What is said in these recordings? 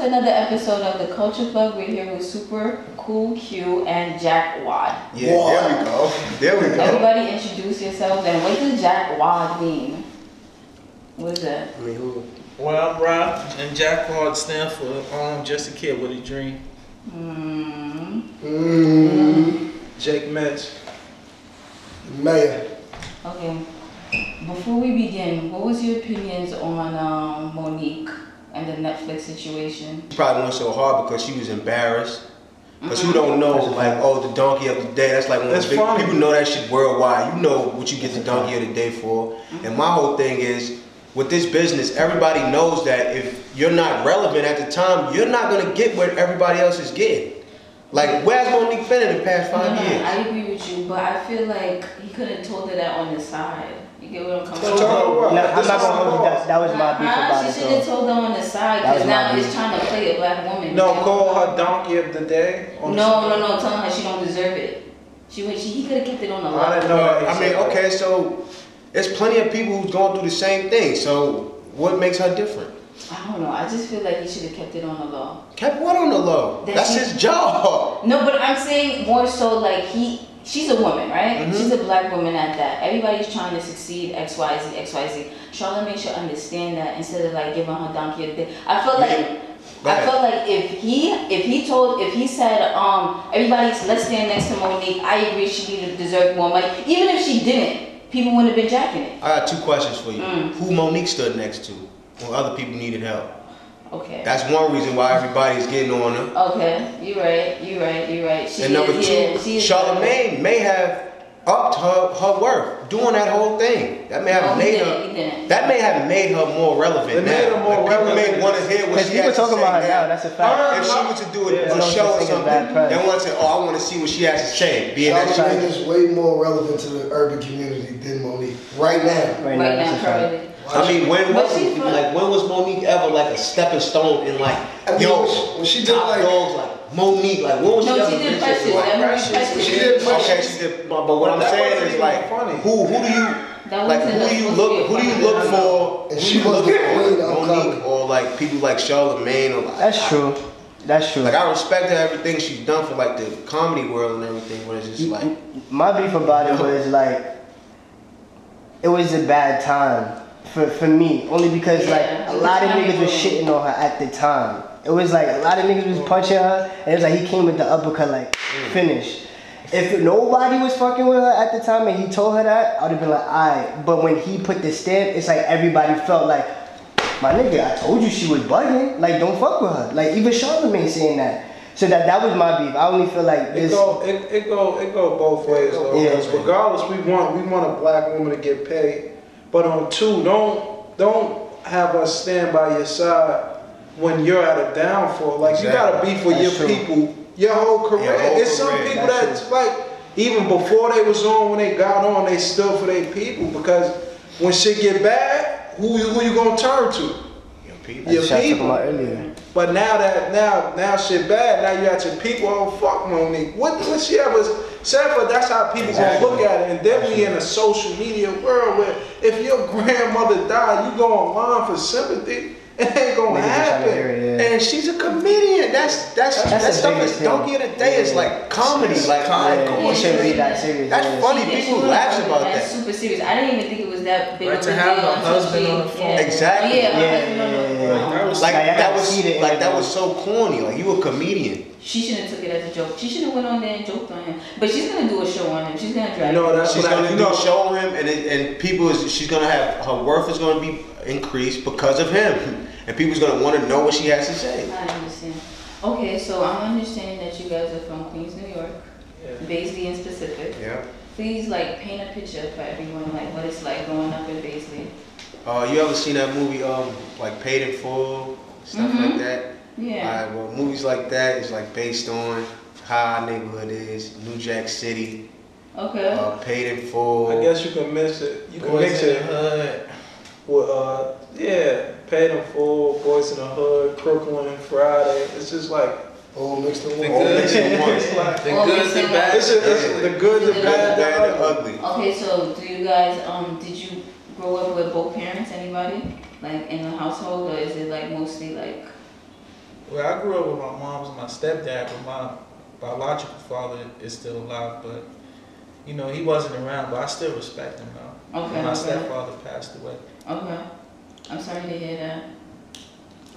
to another episode of The Culture Plug. We're here with Super Cool Q and JakWad. Yeah, there we go. There we go. Everybody introduce yourselves, and what does JakWad mean? What is that? I mean, who? Well, I'm Rob, and JakWad stand for Just a Kid with a Dream. Jake Metz. Mayor. Okay. Before we begin, what was your opinions on Monique and the Netflix situation? She probably went so hard because she was embarrassed. Because you don't know, like, oh, the donkey of the day. That's like one of the big, people know that shit worldwide. You know what you get the donkey of the day for. And my whole thing is, with this business, everybody knows that if you're not relevant at the time, you're not gonna get what everybody else is getting. Like, where's Monique been in the past 5 years? I agree with you, but I feel like he could have told her that on the side. You get what I'm coming from? No, I'm not gonna hold you. That was my beef about it. She should have told her on the side, because now he's trying to play a black woman. No, call her donkey of the day. No, telling her she don't deserve it. He could have kept it on the low. I didn't know. I mean, okay, so there's plenty of people who's going through the same thing. So what makes her different? I don't know. I just feel like he should have kept it on the low. Kept what on the low? That's his job. No, but I'm saying more so like she's a woman, right? She's a black woman at that. Everybody's trying to succeed, XYZ, XYZ. Charlamagne should understand that instead of like giving her donkey of the day. I felt like if he said everybody's let's stand next to Monique, I agree she deserved more money. Even if she didn't, people wouldn't have been jacking it. I got two questions for you. Who Monique stood next to when other people needed help? Okay. That's one reason why everybody's getting on her. Okay, you're right. And number two, Charlamagne may have upped her worth doing that whole thing. That may have made her more relevant. It made her more relevant. People may want to hear what she has to say. People talking about her now. That's a fact. If she was to do a show or something, they want to say, "Oh, I want to see what she has to say." Charlamagne is way more relevant to the urban community than Monique right now. Right now, currently. I mean, when was Monique ever like a stepping stone in like, when she did like dogs, like Monique, like when was she ever? She did Precious. She did Okay, she did. But what I'm saying is like, who do you look for? And she was the queen of Monique or like people like Charlamagne or like. That's true. That's true. Like I respect her everything she's done for like the comedy world and everything, but it's just like my beef about it was like it was a bad time. For me, only because like a lot of niggas was shitting on her at the time. It was like a lot of niggas was punching her, and it was like he came with the uppercut like finish. If nobody was fucking with her at the time and he told her that, I would have been like, alright. But when he put the stamp, it's like everybody felt like, my nigga, I told you she was bugging. Like, don't fuck with her. Like even Charlamagne saying that. So that was my beef. I only feel like this. It go both ways though. Yeah. Regardless, we want a black woman to get paid. But on two, don't have us stand by your side when you're at a downfall. Like you gotta be for your people, your whole career. It's some people that's like even before they was on, when they got on, they stood for their people. Because when shit get bad, who you gonna turn to? your people. Your people. Earlier. But now shit bad. Now you got your people. Oh fuck Monique. What she ever said? But that's how people gonna look at it. And then we in a social media world where if your grandmother died, you go online for sympathy. It ain't gonna happen. And she's a comedian. That stuff is donkey of the day. Is like comedy. Like that's funny. People laugh about that. That's super serious. I didn't even think it was that big of a deal. To have a husband on the phone. Exactly. Yeah. That was so corny. Like you a comedian. She shouldn't have took it as a joke. She should have went on there and joked on him. But she's gonna do a show on him. She's gonna drag him. She's gonna do a show on him, and people she's gonna have her worth is gonna be increased because of him, and people's gonna want to know what she has to say. I understand. Okay, so I'm understanding that you guys are from Queens, New York, Baisley in specific. Yeah. Please like paint a picture for everyone, like what it's like growing up in Baisley. You ever seen that movie like Paid in Full, stuff like that? Yeah. Alright, well, movies like that is like based on how our neighborhood is, New Jack City. Okay. Paid in Full. I guess you can mix it. You can mix it with Paid in Full, Boys in the Hood, Crooklyn, Friday. It's just like all mixed in one. It's like the good, the bad. It's the good, the bad, the ugly. Okay, so do you guys did you grow up with both parents? Anybody like in the household, or is it like mostly like? Well, I grew up with my mom's and my stepdad, but my biological father is still alive. But you know, he wasn't around, but I still respect him now. Okay. My stepfather passed away. Okay. I'm sorry to hear that.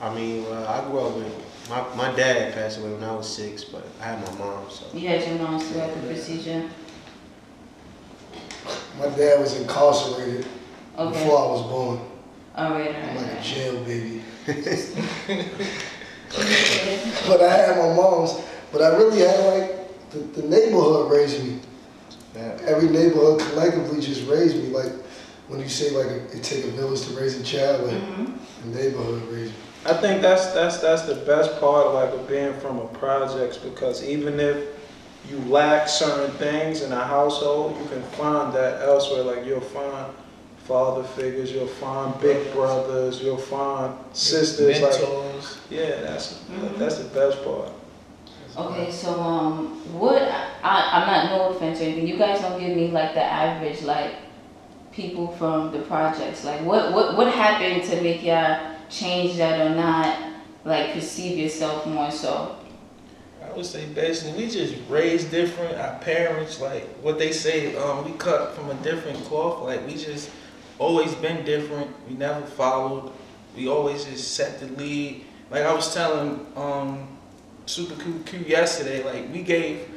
I mean, I grew up with my dad passed away when I was 6, but I had my mom. So You had your mom still at the procedure. My dad was incarcerated Okay. before I was born. Alright. I'm like a jail baby. But I had my mom's. But I really had like the neighborhood raised me. yeah. Every neighborhood collectively just raised me. Like when you say like it take a village to raise a child, like the neighborhood raised me. I think that's the best part like of being from a projects, because even if you lack certain things in a household, you can find that elsewhere. Like you'll find father figures, you'll find big brothers, you'll find sisters. Mentors. Like, yeah, that's the best part. Okay, so what? I'm not, no offense or anything. You guys don't give me like the average like people from the projects. Like what happened to make y'all change that or not like perceive yourself more so? I would say basically we just raised different. Our parents, like what they say, we cut from a different cloth. Like we just always been different. We never followed. We always just set the lead. Like I was telling Super Q yesterday, like we gave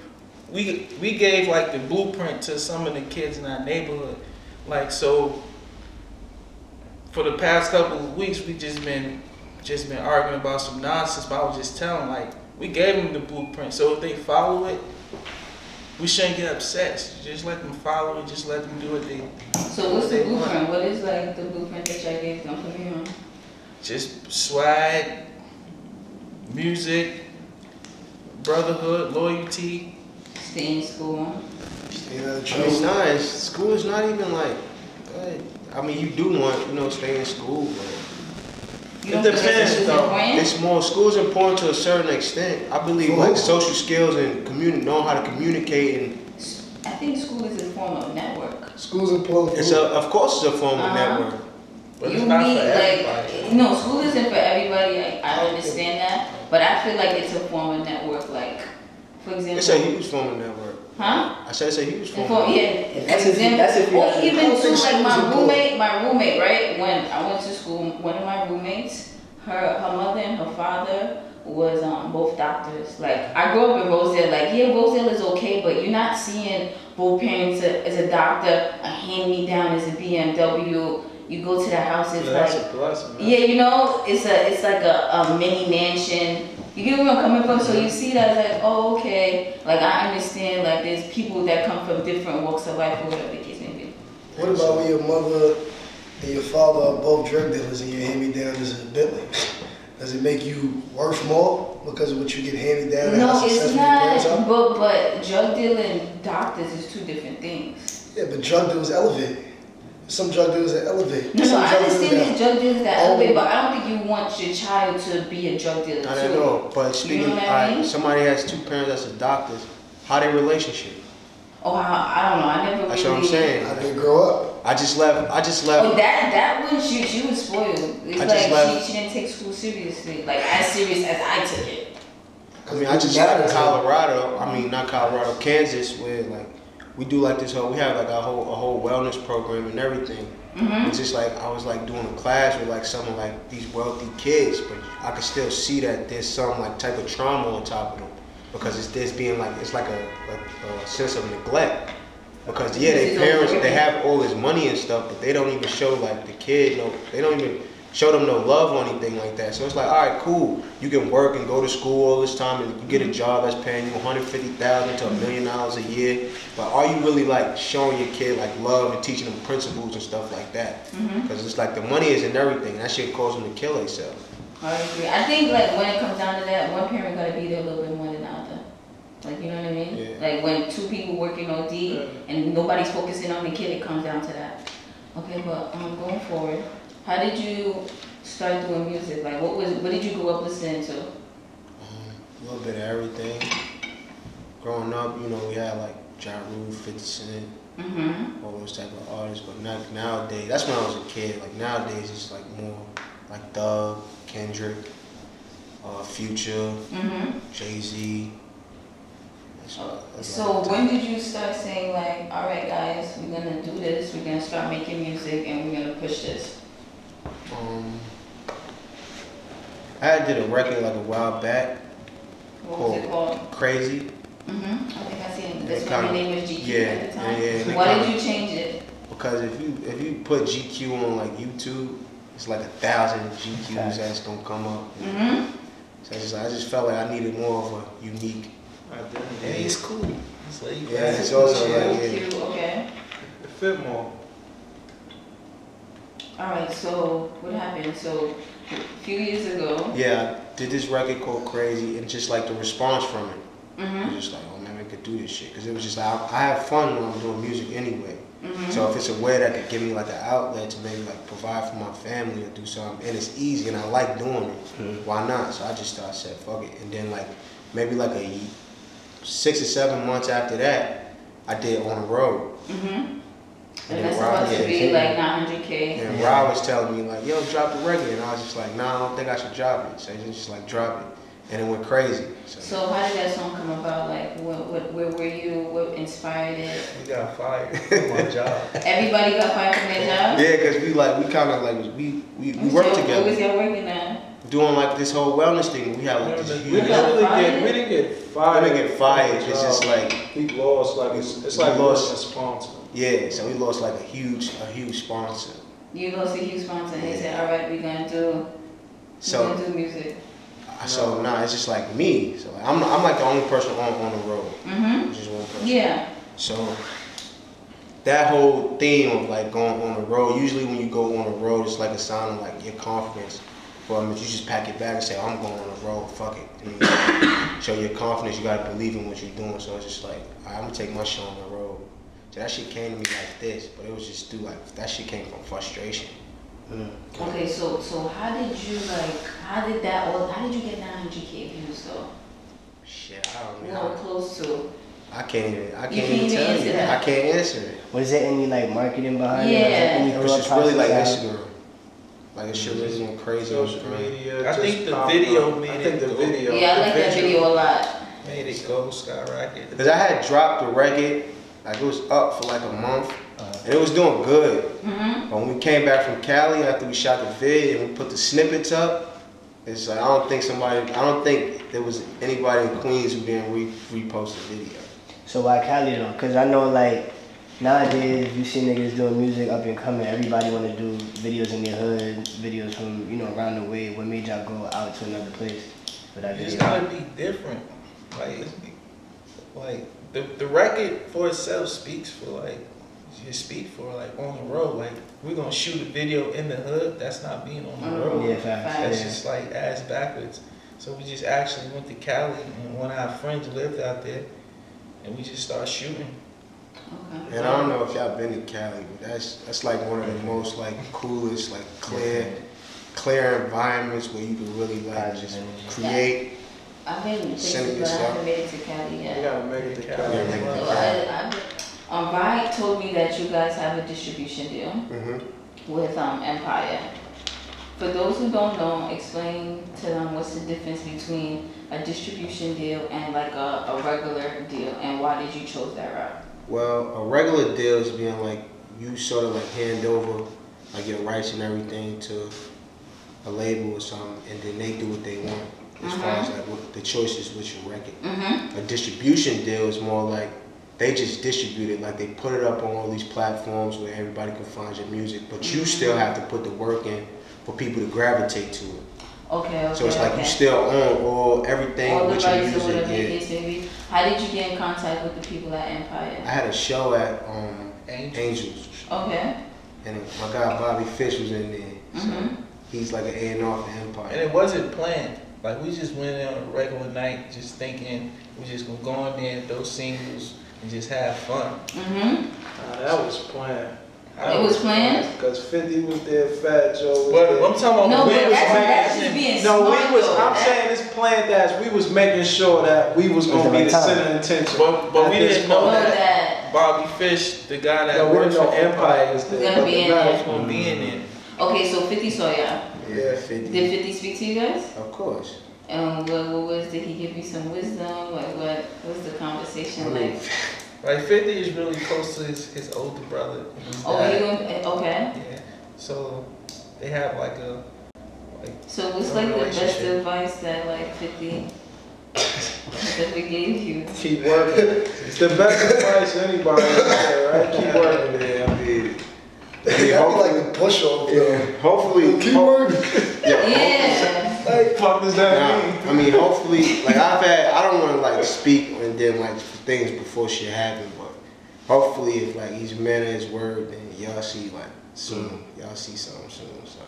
like the blueprint to some of the kids in our neighborhood. Like so for the past couple of weeks we just been arguing about some nonsense, but I was just telling like we gave them the blueprint, so if they follow it, we shouldn't get upset. Just let them follow it, just let them do what they So what's the blueprint? What is like the blueprint that y'all gave them? Put me on. Just swag, music, brotherhood, loyalty. Stay in school. I mean, nah, school is not even like. I mean, you do want stay in school, but You don't It think depends, it's though. important? it's more. School's important to a certain extent. I believe like social skills and knowing how to communicate and. I think school is a form of network. School's important. It's of course it's a form of network. But You it's not meet for everybody. like no, school isn't for everybody. I understand that, but I feel like it's a form of network. Like, for example, It's a huge form of network. huh? I said it's a huge form. Yeah, That's for if you- example, that's if you or have- even I don't too, think like school's my roommate, right? When I went to school, one of my roommates, her mother and her father was both doctors. Like I grew up in Rosedale. Like yeah, Rosedale is okay, but you're not seeing both parents as a doctor, a hand-me-down as a BMW. You go to the house, it's That's like a blessing. Man. yeah, it's like a mini mansion. You get where I'm coming from? So you see that as like, oh, okay. Like I understand like there's people that come from different walks of life or whatever the case may be. What about when your mother and your father are both drug dealers and your hand-me-down is a Bentley? Does it make you worth more because of what you get handed down? and how No, it's successful your parents are? not. But drug dealing and doctors is two different things. Yeah, but drug dealers elevate. Some drug dealers that elevate. No, Some I drug dealers understand that- there's drug dealers that Oh. elevate, but I don't think you want your child to be a drug dealer Not too. at all. But speaking, You know what I mean? somebody has 2 parents that's a doctors. How their relationship? Oh, I don't know. I never That's really. what I'm saying. How they grow up. I just left. Oh, that one, she was spoiled. It's I just like left- she didn't take school seriously, like as serious as I took it. I mean, I just left Colorado. I mean, not Colorado, Kansas, where like we do like this whole. We have like a whole wellness program and everything. It's just like I was like doing a class with like some of like these wealthy kids, but I could still see that there's some like type of trauma on top of them because it's this being like it's like a sense of neglect. Because yeah, their parents they have all this money and stuff, but they don't even show like the kid they don't even show them no love or anything like that. So it's like, all right, cool, you can work and go to school all this time and you get a job that's paying you $150,000 to $1 million a year, but are you really like showing your kid like love and teaching them principles and stuff like that? Because it's like the money isn't everything, and that shit cause them to kill themselves. I agree. I think like when it comes down to that, one parent gotta be there a little bit more than the other. Like, you know what I mean? Yeah. Like when 2 people working OD and nobody's focusing on the kid, it comes down to that. Okay, but going forward, how did you start doing music? Like what did you grow up listening to? A little bit of everything. Growing up, we had like JakWad, 50 Cent, all those type of artists. But nowadays, that's when I was a kid. Like nowadays, it's like more like Thug, Kendrick, Future, Jay-Z. So when did you start saying like, all right guys, we're gonna do this, we're gonna start making music and we're gonna push this? I did a record like a while back. What was it called? Crazy. I think I seen it. That's why your name was GQ at the time? Yeah. Why did you change it? Because if you put GQ on like YouTube, it's like 1,000 GQs that's gonna come up. So I just felt like I needed more of a unique identity. And it's cool. It's like it's also like okay. It fit more. Alright, so what happened? So a few years ago. Yeah, I did this record called Crazy, and just like the response from it. It was just like, oh man, I could do this shit. Because it was just like, I have fun when I'm doing music anyway. So if it's a way that could give me like an outlet to maybe like provide for my family or do something, and it's easy and I like doing it, why not? So I just started said fuck it. And then like maybe like 6 or 7 months after that, I did On the Road. And that's supposed to be like 900K. And Rob was telling me like, yo, drop the record. And I was just like, nah, I don't think I should drop it. So he just like, drop it. And it went crazy. So how did that song come about? Like, where were you? What inspired it? We got fired from my job. Everybody got fired from their job? Yeah, because we kind of like, we worked together. What was y'all working at? Doing like this whole wellness thing. We had like this huge... We didn't get fired. We didn't get fired. It's just like... We lost like, it's like lost a sponsor. Yeah, so we lost like a huge sponsor. You lost a huge sponsor and they said, all right, we're gonna do music. So nah, it's just like me. So like, I'm like the only person on the road. Just one person. Yeah. So that whole theme of like going on the road, usually when you go on the road, it's like a sign of like your confidence. But if you just pack it back and say, I'm going on the road, fuck it. And show your confidence, you gotta believe in what you're doing. So it's just like, I'm gonna take my shit on the road. So that shit came to me like this, but it was just through like, that shit came from frustration. Okay, so how did you get 900K views though? Shit, I don't know. No, close to. I can't even tell you. I can't answer it. Was there any like marketing behind it? Yeah. It was just really like Instagram. Like it shit really went crazy. Social media. I think the video made it. Yeah, I like that video a lot. Made it go skyrocket. Because I had dropped the record, like it was up for like a month, and it was doing good. But when we came back from Cali after we shot the vid and we put the snippets up, it's like I don't think there was anybody in Queens who didn't repost the video. So why Cali though? Because I know like nowadays you see niggas doing music up and coming, everybody want to do videos in their hood, videos from, you know, around the way. What made y'all go out to another place for that video? It's gotta be different. Like the record for itself speaks for like, on the road. Like we're gonna shoot a video in the hood, that's not being on the road. Yeah, facts. That's just like ass backwards. So we just actually went to Cali and one of our friends lived out there and we just started shooting. Okay. And I don't know if y'all been to Cali, but that's like one of the most like coolest, like clear environments where you can really like just create. I've been to places, but I haven't made it to Cali yet. You gotta make it to Cali. Ryan told me that you guys have a distribution deal with Empire. For those who don't know, explain to them what's the difference between a distribution deal and like a regular deal, and why did you choose that route? Well, a regular deal is being like, you sort of like hand over like your rights and everything to a label or something, and then they do what they want as far as like what the choices with your record. A distribution deal is more like they just distribute it, like they put it up on all these platforms where everybody can find your music, but you still have to put the work in for people to gravitate to it. Okay. So it's like you still own everything with your music. How did you get in contact with the people at Empire? I had a show at Angels. Okay. And my guy Bobby Fish was in there. So he's like an A&R for Empire. And it wasn't planned. Like we just went in on a regular night just thinking we just gonna go in there, those singles, and just have fun. That was planned. It was planned? Because 50 was there, Fat Joe was but there. I'm talking about I'm saying it's planned as we was making sure that we was going to be the center of attention. But we didn't know that Bobby Fish, the guy that worked for Empire, was gonna be in there. Going to be in there. Okay, so 50 saw y'all. Yeah, 50. Did 50 speak to you guys? Of course. Did he give you some wisdom? What was the conversation like? Like 50 is really close to his older brother. Okay. Yeah. So they have like a So what's like the best advice that like 50 gave you? Keep working. It's the best advice anybody has, right? Keep working. Yeah, I mean hopefully like the push off. Yeah, hopefully. Keep working. Yeah. Like, fuck does that mean? I mean, hopefully, like I don't want to like speak and then like things before shit happen, but hopefully if like he's a man of his word, then y'all see like soon, y'all see something soon. So.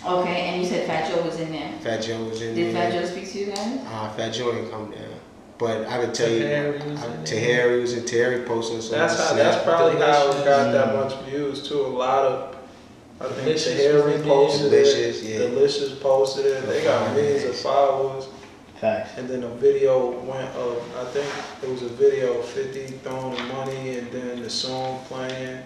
Okay, and you said Fat Joe was in there. Fat Joe was in there. Did there. Fat Joe speak to you guys? Fat Joe didn't come down. But I could tell Tahiri was in Tahiri posted something. That's probably how it got that much views too. A lot of I think Tahiri posted it. Delicious posted it. They got millions of followers. Facts. And then a video went up. I think it was a video of 50 throwing the money and then the song playing.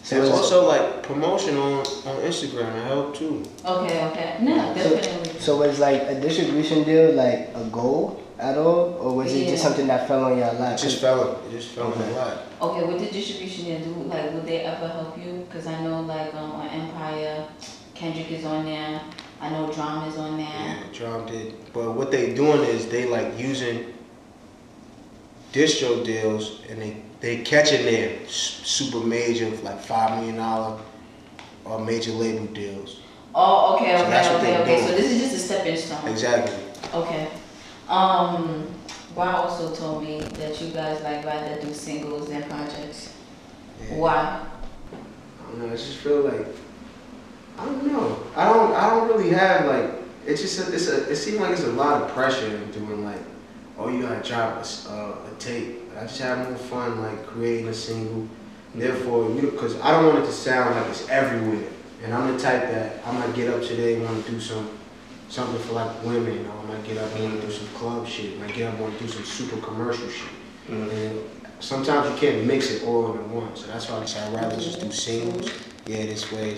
So it's also like promotion on Instagram. It helped too. Okay. No, definitely. So was like a distribution deal like a goal at all, or was it just something that fell on your lap? It just fell on my lap. Okay, what did distribution deal do? Like, would they ever help you? Because I know like on Empire, Kendrick is on there. I know Drum is on there. Yeah, Drum did. But what they doing is they like using distro deals and they catching their super major like $5 million or major label deals. Oh, okay. Doing. So this is just a stepping stone. Exactly. Okay. Why also told me that you guys like rather do singles than projects. Yeah. Why? I don't know. I just feel like I don't know. I don't really have like it seems like it's a lot of pressure in doing like you gotta drop a tape. I just have more fun like creating a single. Therefore, because I don't want it to sound like it's everywhere. And I'm the type that I might get up today and want to do something for like women. Or I might get up and want to do some club shit. I might get up and want to do some super commercial shit. And sometimes you can't mix it all in one. So that's why I'd rather just do singles. Yeah, this way.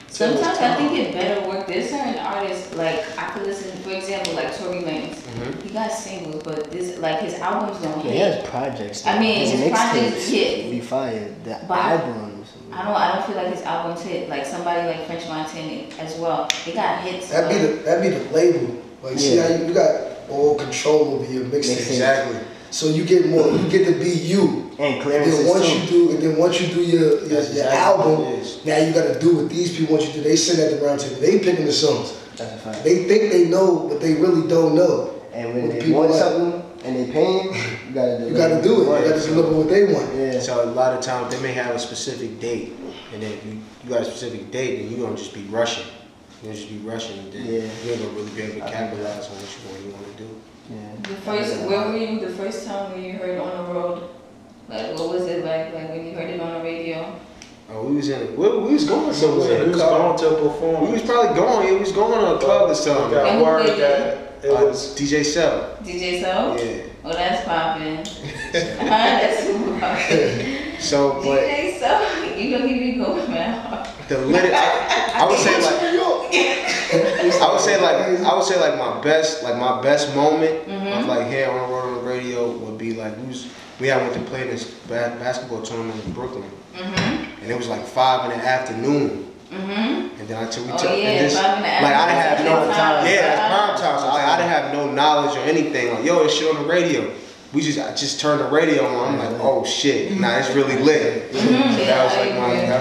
Sometimes I think it better work. There's certain artists like I could listen, for example, like Tory Lanez. He got singles, but this like his albums don't hit. He has projects. Though. I mean, his projects hit. Be fired. The albums. I don't feel like his albums hit. Like somebody like French Montana as well. They got hits. That'd be the label. Like see how you got all control over your mixtape. Exactly. So you get to be you. And clearances and then once you do your album, now you got to do what these people want you to do. They sit at the round table. They picking the songs. That's a fact. They think they know, but they really don't know. And when they want something and they paying, you gotta do it. You gotta deliver what they want. Yeah. So a lot of times they may have a specific date, and then if you got a specific date, then you don't just be rushing. You don't just be rushing, and then you ain't gonna really be able to capitalize on what you want to do. Yeah. Where were you the first time when you heard On the Road? Like, what was it like when you heard it on the radio? Oh, we was going somewhere. We was going to perform. We was probably going. We was going to a club or something. Got word that it was DJ Cell. DJ Cell? Yeah. Oh, that's popping. That's super popping. So, but DJ Cell, you gonna keep me going, man. The lyric, I would say like my best moment of like here on the road on the radio would be like we went to play this basketball tournament in Brooklyn, and it was like 5 in the afternoon, and then I took like I didn't have no time, that's prime time, so I didn't have no knowledge or anything. Like yo, it's shit on the radio. I just turned the radio on. I'm like, oh shit, nah, it's really lit. So that was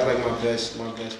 like my best moment.